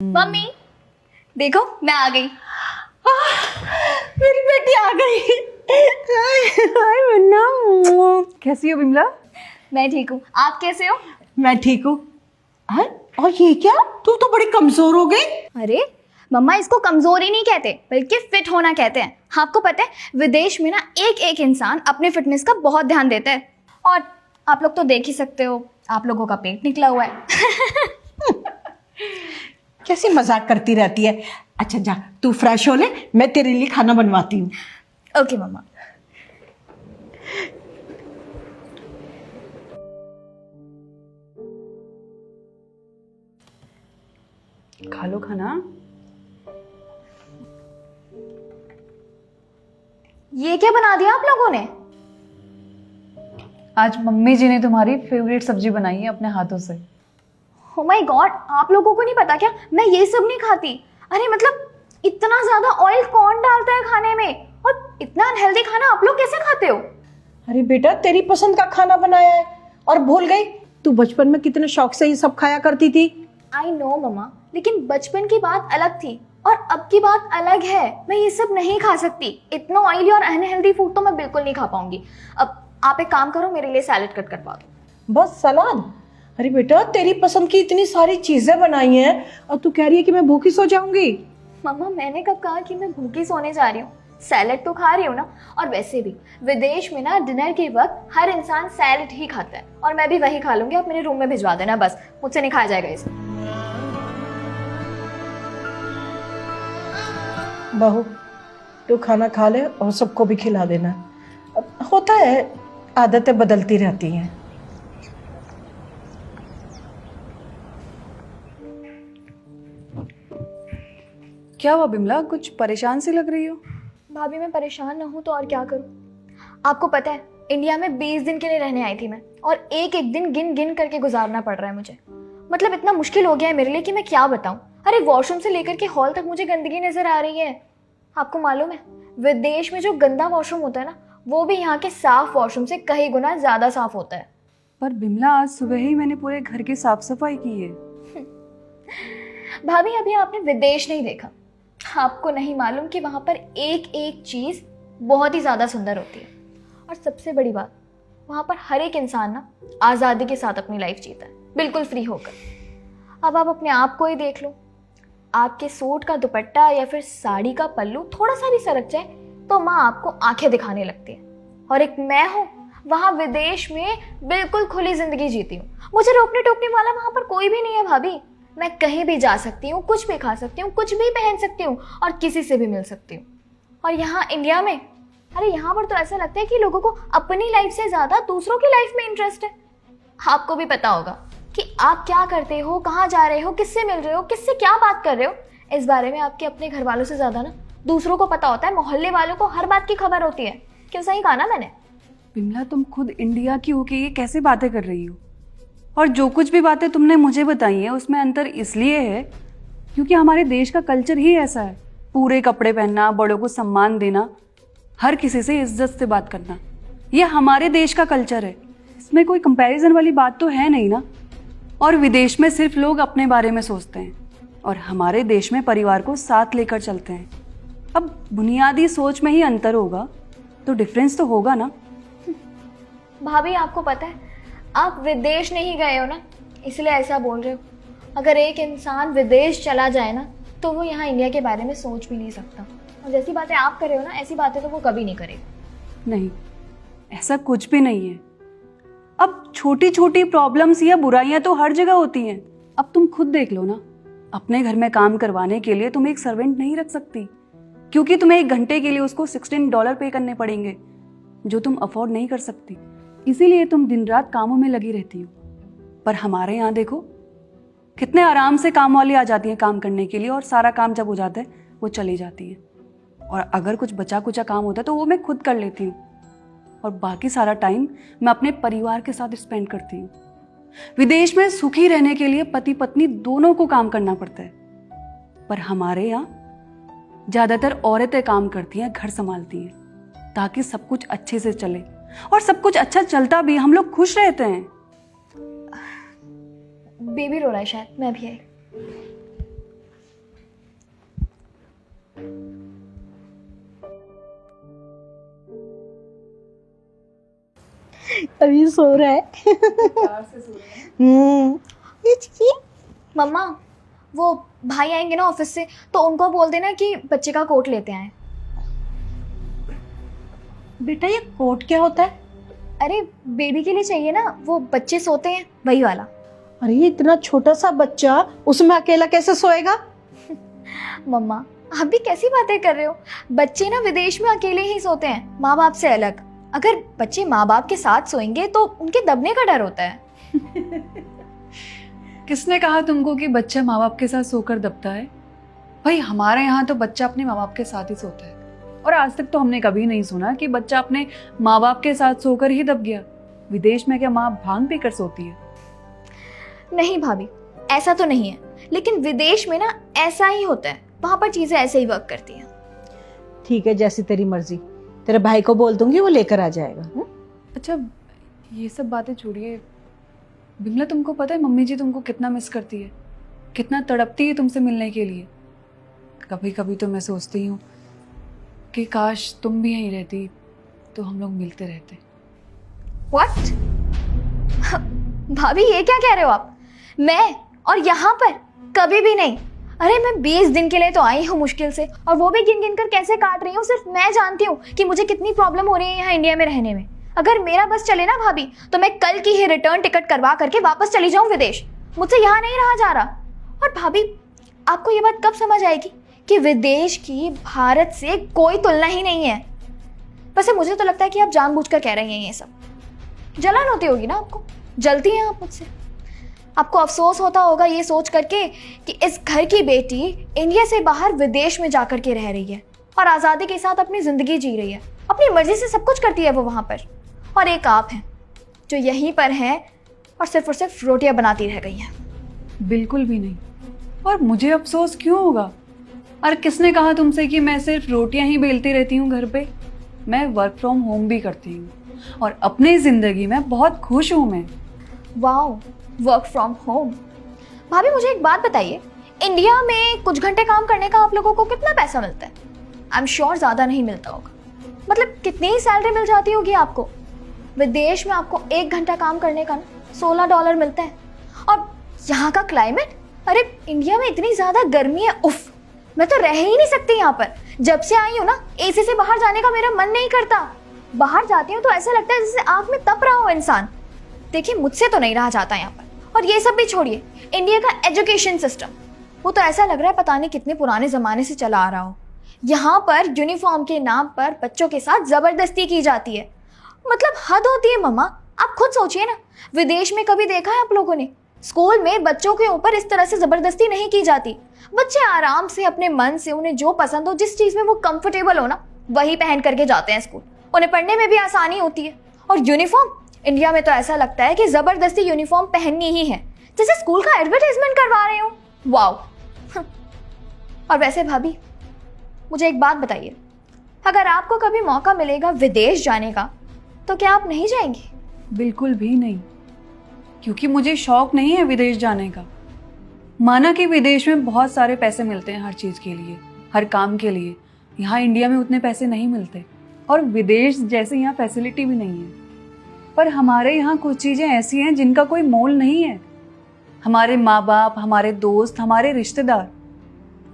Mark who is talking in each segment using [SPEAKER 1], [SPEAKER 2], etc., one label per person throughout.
[SPEAKER 1] Mummy देखो मैं आ गई।
[SPEAKER 2] मेरी बेटी आ गई। हाय मुन्ना, कैसी हो बिमला?
[SPEAKER 1] मैं ठीक हूँ, आप कैसे हो?
[SPEAKER 2] मैं ठीक हूँ। हाँ, और ये क्या, तू तो बड़ी कमजोर हो गई।
[SPEAKER 1] अरे मम्मा, इसको कमजोरी नहीं कहते बल्कि फिट होना कहते हैं। आपको पता है विदेश में ना एक एक इंसान अपने फिटनेस का बहुत ध्यान देता है, और आप लोग तो देख ही सकते हो, आप लोगों का पेट निकला हुआ है।
[SPEAKER 2] कैसी मजाक करती रहती है। अच्छा जा, तू फ्रेश हो ले, मैं तेरे लिए खाना बनवाती हूँ।
[SPEAKER 1] ओके मम्मा।
[SPEAKER 3] खा लो खाना।
[SPEAKER 1] ये क्या बना दिया आप लोगों ने?
[SPEAKER 3] आज मम्मी जी ने तुम्हारी फेवरेट सब्जी बनाई है अपने हाथों से।
[SPEAKER 1] ओ माय गॉड, आप लोगों को नहीं पता क्या मैं ये सब नहीं खाती? अरे मतलब इतना ज्यादा ऑयल कौन डालता है खाने में, और इतना अनहेल्दी खाना आप लोग कैसे खाते हो?
[SPEAKER 2] अरे बेटा, तेरी पसंद का खाना बनाया है और भूल गई? तू बचपन में कितने शौक से ये सब खाया करती थी।
[SPEAKER 1] आई नो मम्मा, लेकिन बचपन की बात अलग थी और अब की बात अलग है। मैं ये सब नहीं खा सकती, इतना ऑयली और अनहेल्दी फूड तो मैं बिल्कुल नहीं खा पाऊंगी। अब आप एक काम करो, मेरे लिए सैलेड कट करवा दो।
[SPEAKER 2] बस सलाद? अरे बेटा, तेरी पसंद की इतनी सारी चीजें बनाई हैं और तू कह रही है कि मैं भूखी सो जाऊंगी।
[SPEAKER 1] मम्मा मैंने कब कहा कि मैं भूखी सोने जा रही हूँ? सैलेड तो खा रही हूँ ना। और वैसे भी विदेश में ना डिनर के वक्त हर इंसान सैलेड ही खाता है, और मैं भी वही खा लूंगी। आप मेरे रूम में भिजवा देना, बस मुझसे नहीं खाया जाएगा इसे।
[SPEAKER 2] बहू, तू खाना खा ले और सबको भी खिला देना। अब होता है, आदतें बदलती रहती हैं।
[SPEAKER 3] क्या हुआ बिमला, कुछ परेशान सी लग रही हो?
[SPEAKER 1] भाभी मैं परेशान ना हूँ तो और क्या करूँ? आपको पता है इंडिया में 20 दिन के लिए रहने आई थी मैं, और एक एक दिन गिन गिन करके गुजारना पड़ रहा है मुझे। मतलब इतना मुश्किल हो गया है मेरे लिए कि मैं क्या बताऊँ। अरे वॉशरूम से लेकर के हॉल तक मुझे गंदगी नजर आ रही है। आपको मालूम है विदेश में जो गंदा वॉशरूम होता है ना, वो भी यहाँ के साफ वॉशरूम से कई गुना ज्यादा साफ होता है।
[SPEAKER 3] पर बिमला, आज सुबह ही मैंने पूरे घर की साफ सफाई की है।
[SPEAKER 1] भाभी अभी आपने विदेश नहीं देखा, आपको नहीं मालूम कि वहां पर एक एक चीज बहुत ही ज्यादा सुंदर होती है। और सबसे बड़ी बात, वहां पर हर एक इंसान ना आजादी के साथ अपनी लाइफ जीता है, बिल्कुल फ्री होकर। अब आप अपने आप को ही देख लो, आपके सूट का दुपट्टा या फिर साड़ी का पल्लू थोड़ा सा भी सरक जाए तो माँ आपको आंखें दिखाने लगती है। और एक मैं हूँ वहां विदेश में बिल्कुल खुली जिंदगी जीती हूँ। मुझे रोकने टोकने वाला वहां पर कोई भी नहीं है भाभी। मैं कहीं भी जा सकती हूँ, कुछ भी खा सकती हूँ, कुछ भी पहन सकती हूँ, और किसी से भी मिल सकती हूँ। और यहाँ इंडिया में, अरे यहाँ पर तो ऐसा लगता है कि लोगों को अपनी लाइफ से ज्यादा दूसरों की लाइफ में इंटरेस्ट है। आपको भी पता होगा कि आप क्या करते हो, कहाँ जा रहे हो, किससे मिल रहे हो, किससे क्या बात कर रहे हो, इस बारे में आपके अपने घर वालों से ज्यादा ना दूसरों को पता होता है। मोहल्ले वालों को हर बात की खबर होती है। क्यों, सही कहा ना मैंने?
[SPEAKER 3] बिमला, तुम खुद इंडिया की होके ये कैसे बातें कर रही हो? और जो कुछ भी बातें तुमने मुझे बताई है उसमें अंतर इसलिए है क्योंकि हमारे देश का कल्चर ही ऐसा है। पूरे कपड़े पहनना, बड़ों को सम्मान देना, हर किसी से इज्जत से बात करना, ये हमारे देश का कल्चर है। इसमें कोई कंपैरिजन वाली बात तो है नहीं ना। और विदेश में सिर्फ लोग अपने बारे में सोचते हैं, और हमारे देश में परिवार को साथ लेकर चलते हैं। अब बुनियादी सोच में ही अंतर होगा तो डिफरेंस तो होगा ना।
[SPEAKER 1] भाभी आपको पता है आप विदेश नहीं गए हो ना, इसलिए ऐसा बोल रहे हो। अगर एक इंसान विदेश चला जाए ना तो वो यहाँ इंडिया के बारे में सोच भी नहीं सकता। और जैसी बातें आप कर रहे हो ना, ऐसी बातें तो वो कभी नहीं करेगा।
[SPEAKER 3] नहीं, ऐसा कुछ भी नहीं है। अब छोटी छोटी प्रॉब्लम्स या बुराइयां तो हर जगह होती हैं। अब तुम खुद देख लो ना, अपने घर में काम करवाने के लिए तुम एक सर्वेंट नहीं रख सकती, क्योंकि तुम्हें 1 घंटे के लिए उसको $16 पे करने पड़ेंगे, जो तुम अफोर्ड नहीं कर सकती। इसीलिए तुम दिन रात कामों में लगी रहती हो। पर हमारे यहाँ देखो, कितने आराम से काम वाली आ जाती हैं काम करने के लिए, और सारा काम जब हो जाता है वो चली जाती हैं। और अगर कुछ बचा कुचा काम होता है तो वो मैं खुद कर लेती हूँ, और बाकी सारा टाइम मैं अपने परिवार के साथ स्पेंड करती हूँ। विदेश में सुखी रहने के लिए पति पत्नी दोनों को काम करना पड़ता है, पर हमारे यहाँ ज्यादातर औरतें काम करती हैं, घर संभालती हैं, ताकि सब कुछ अच्छे से चले। और सब कुछ अच्छा चलता भी, हम लोग खुश रहते हैं।
[SPEAKER 1] बेबी रो रहा है शायद, मैं भी आई।
[SPEAKER 2] अभी सो रहा है। ये चीज़
[SPEAKER 1] मम्मा, वो भाई आएंगे ना ऑफिस से, तो उनको बोल देना कि बच्चे का कोट लेते आए।
[SPEAKER 2] बेटा, ये कोट क्या होता है?
[SPEAKER 1] अरे बेबी के लिए चाहिए ना, वो बच्चे सोते हैं वही वाला।
[SPEAKER 2] अरे ये इतना छोटा सा बच्चा उसमें अकेला कैसे सोएगा?
[SPEAKER 1] मम्मा, आप भी कैसी बातें कर रहे हो? बच्चे ना विदेश में अकेले ही सोते हैं, माँ बाप से अलग। अगर बच्चे माँ बाप के साथ सोएंगे तो उनके दबने का डर होता है।
[SPEAKER 3] किसने कहा तुमको कि बच्चा माँ बाप के साथ सोकर दबता है? भाई हमारे यहाँ तो बच्चा अपने माँ बाप के साथ ही सोता है, और आज तक तो हमने कभी नहीं सुना कि बच्चा अपने माँ बाप के साथ सोकर ही दब गया। विदेश में क्या माँ भांग पीकर सोती है?
[SPEAKER 1] नहीं भाभी, ऐसा तो नहीं है, लेकिन विदेश में ना ऐसा ही होता है, वहां पर चीजें ऐसे ही वर्क करती हैं।
[SPEAKER 2] ठीक है, जैसी तेरी मर्जी। तेरे भाई को बोल दूंगी, वो लेकर आ जाएगा।
[SPEAKER 3] अच्छा, ये सब बातें छोड़िए। बिमला, तुमको पता है मम्मी जी तुमको कितना मिस करती है, कितना तड़पती है तुमसे मिलने के लिए। कभी कभी तो मैं सोचती हूँ कि काश तुम भी यहीं रहती तो हम लोग मिलते रहते।
[SPEAKER 1] What? भाभी ये क्या कह रहे हो आप? मैं और यहाँ पर कभी भी नहीं। अरे मैं 20 दिन के लिए तो आई हूँ मुश्किल से, और वो भी गिन गिन कर कैसे काट रही हूँ सिर्फ मैं जानती हूँ कि मुझे कितनी प्रॉब्लम हो रही है यहाँ इंडिया में रहने में। अगर मेरा बस चले ना भाभी, तो मैं कल की ही रिटर्न टिकट करवा करके वापस चली जाऊँ विदेश। मुझसे यहाँ नहीं रहा जा रहा। और भाभी, आपको ये बात कब समझ आएगी कि विदेश की भारत से कोई तुलना ही नहीं है। वैसे मुझे तो लगता है कि आप जानबूझकर कह रही हैं ये सब। जलन होती होगी ना आपको, जलती हैं आप मुझसे। आपको अफसोस होता होगा ये सोच करके कि इस घर की बेटी इंडिया से बाहर विदेश में जाकर के रह रही है और आज़ादी के साथ अपनी ज़िंदगी जी रही है, अपनी मर्जी से सब कुछ करती है वो वहाँ पर। और एक आप हैं जो यहीं पर हैं और सिर्फ रोटियां बनाती रह गई हैं।
[SPEAKER 3] बिल्कुल भी नहीं। और मुझे अफसोस क्यों होगा? और किसने कहा तुमसे कि मैं सिर्फ रोटियां ही बेलती रहती हूँ घर पे? मैं वर्क फ्रॉम होम भी करती हूँ और अपनी ज़िंदगी में बहुत खुश हूँ मैं।
[SPEAKER 1] Wow, work from home. भाभी मुझे एक बात बताइए, इंडिया में कुछ घंटे काम करने का आप लोगों को कितना पैसा मिलता है? आई एम श्योर ज़्यादा नहीं मिलता होगा। मतलब कितनी ही सैलरी मिल जाती होगी आपको? विदेश में आपको 1 घंटा काम करने का ना $16 मिलता है। और यहाँ का क्लाइमेट, अरे इंडिया में इतनी ज़्यादा गर्मी है, उफ, मैं तो रह ही नहीं सकती यहाँ पर। जब से आई हूँ ना, एसी से बाहर जाने का मेरा मन नहीं करता। बाहर जाती हूँ तो ऐसा लगता है जैसे आग में तप रहा हो इंसान। देखिए मुझसे तो नहीं रहा जाता यहाँ पर। और ये सब भी छोड़िए, इंडिया का एजुकेशन सिस्टम, वो तो ऐसा लग रहा है पता नहीं कितने पुराने ज़माने से चला आ रहा हो। यहाँ पर यूनिफॉर्म के नाम पर बच्चों के साथ ज़बरदस्ती की जाती है। मतलब हद होती है मम्मा। आप खुद सोचिए ना, विदेश में कभी देखा है आप लोगों ने? स्कूल में बच्चों के ऊपर इस तरह से ज़बरदस्ती नहीं की जाती। बच्चे आराम से अपने मन से उन्हें जो पसंद हो, जिस चीज़ में वो कंफर्टेबल हो ना, वही पहन करके जाते हैं स्कूल। उन्हें पढ़ने में भी आसानी होती है। और यूनिफॉर्म, इंडिया में तो ऐसा लगता है कि ज़बरदस्ती यूनिफॉर्म पहननी ही है, जैसे स्कूल का एडवर्टाइजमेंट करवा रहे हो। वाओ। और वैसे भाभी मुझे एक बात बताइए, अगर आपको कभी मौका मिलेगा विदेश जाने का, तो क्या आप नहीं जाएंगी?
[SPEAKER 3] बिल्कुल भी नहीं, क्योंकि मुझे शौक नहीं है विदेश जाने का। माना कि विदेश में बहुत सारे पैसे मिलते हैं हर चीज़ के लिए, हर काम के लिए। यहाँ इंडिया में उतने पैसे नहीं मिलते, और विदेश जैसे यहाँ फैसिलिटी भी नहीं है। पर हमारे यहाँ कुछ चीज़ें ऐसी हैं जिनका कोई मोल नहीं है। हमारे माँ बाप, हमारे दोस्त, हमारे रिश्तेदार।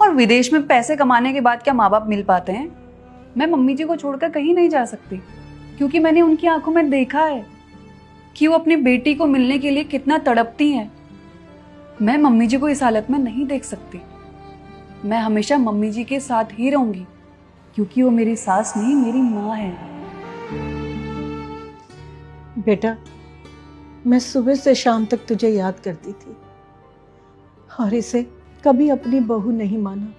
[SPEAKER 3] और विदेश में पैसे कमाने के बाद क्या माँ बाप मिल पाते हैं? मैं मम्मी जी को छोड़कर कहीं नहीं जा सकती, क्योंकि मैंने उनकी आंखों में देखा है कि वो अपनी बेटी को मिलने के लिए कितना तड़पती हैं। मैं मम्मी जी को इस हालत में नहीं देख सकती। मैं हमेशा मम्मी जी के साथ ही रहूंगी, क्योंकि वो मेरी सास नहीं, मेरी माँ है।
[SPEAKER 2] बेटा, मैं सुबह से शाम तक तुझे याद करती थी और इसे कभी अपनी बहू नहीं माना।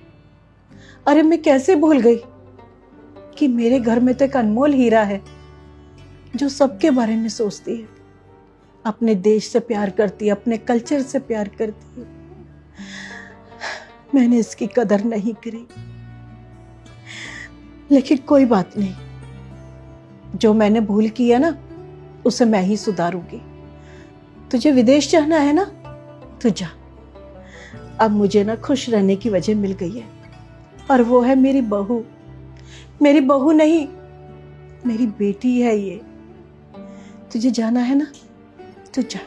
[SPEAKER 2] अरे मैं कैसे भूल गई कि मेरे घर में तो एक अनमोल हीरा है जो सबके बारे में सोचती है, अपने देश से प्यार करती है, अपने कल्चर से प्यार करती है। मैंने इसकी कदर नहीं करी, लेकिन कोई बात नहीं, जो मैंने भूल की है ना, उसे मैं ही सुधारूंगी। तुझे विदेश जाना है ना, तू जा। अब मुझे ना खुश रहने की वजह मिल गई है, और वो है मेरी बहू। मेरी बहू नहीं, मेरी बेटी है ये। तुझे जाना है ना, तू जा।